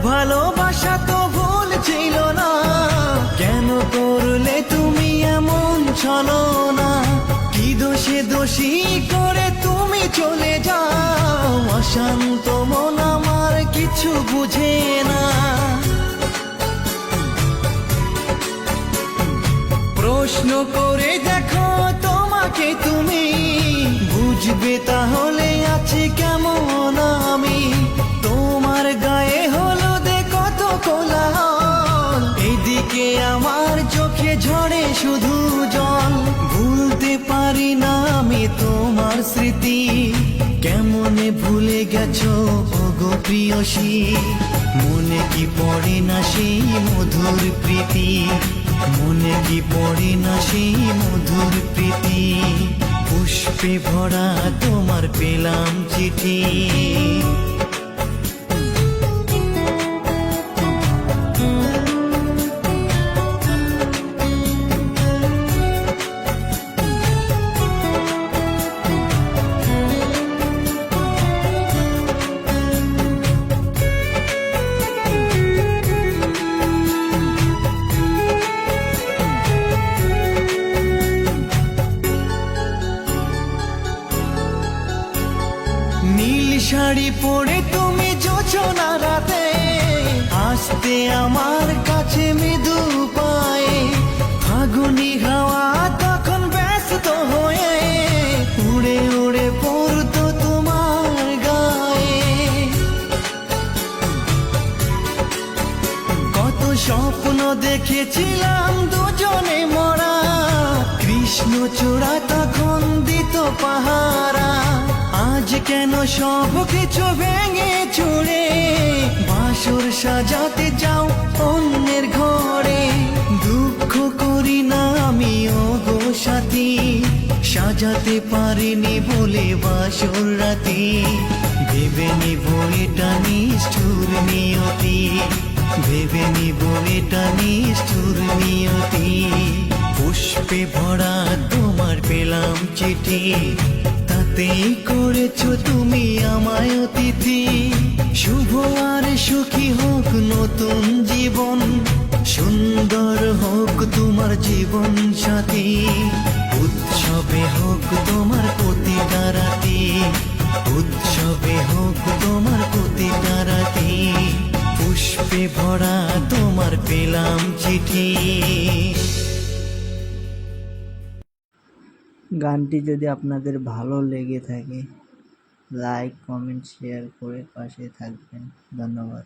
ভালোবাসা তো ভুল ছিল না, কেন করলে তুমি এমন ছলনা? কি দোষে দোষী করে তুমি চলে যাও, অশান্ত মন আমার কিছু বুঝে না। প্রশ্ন করে দেখো তোমাকে তুমি, বুঝবে তাহলে আছি কেমন আমি। তোমার গায়ে হলুদে কত কোলাহল, এদিকে আমার চোখে ঝরে শুধু জল। ভুলতে পারি না আমি তোমার স্মৃতি, কেমনে ভুলে গেছো ওগো প্রিয়সী। মনে কি পড়ে না সেই মধুর প্রীতি, মনে কি পড়ে না সেই মধুর প্রীতি। পুষ্পে ভরা তোমার পেলাম চিঠি। নীল শাড়ি পরে তুমি জোছনা রাতে আসতে আমার কাছে মৃদু পায়ে। ফাগুনি হাওয়া তখন ব্যস্ত হয়ে উড়ে উড়ে পড়তো তোমার গায়ে। কত স্বপ্ন দেখেছিলাম দুজনে মরা, কৃষ্ণচূড়া তখন দিত পাহারা। আজ কেন সব কিছু ভেঙে চুরে বাসর সাজাতে যাও অন্যের ঘরে। দুঃখ করি না আমি ওগো সাথী, সাজাতে পারিনি বলে বাসর রাতি। ভেবে নিব এটা নিষ্ঠুর নিয়তি, ভেবে নিব এটা নিষ্ঠুর নিয়তি। পুষ্পে ভরা তোমার পেলাম চিঠি, তাতেই করেছো তুমি আমায় অতিথি। শুভ আর সুখী হোক নতুন জীবন, সুন্দর হোক তোমার জীবন সাথী। উৎসবে হোক তোমার প্রতিটা রাতি, উৎসবে হোক তোমার প্রতিটা রাতি। পুষ্পে ভরা তোমার পেলাম চিঠি। গানটি যদি আপনাদের ভালো লেগে থাকে লাইক, কমেন্ট, শেয়ার করে পাশে থাকবেন। ধন্যবাদ।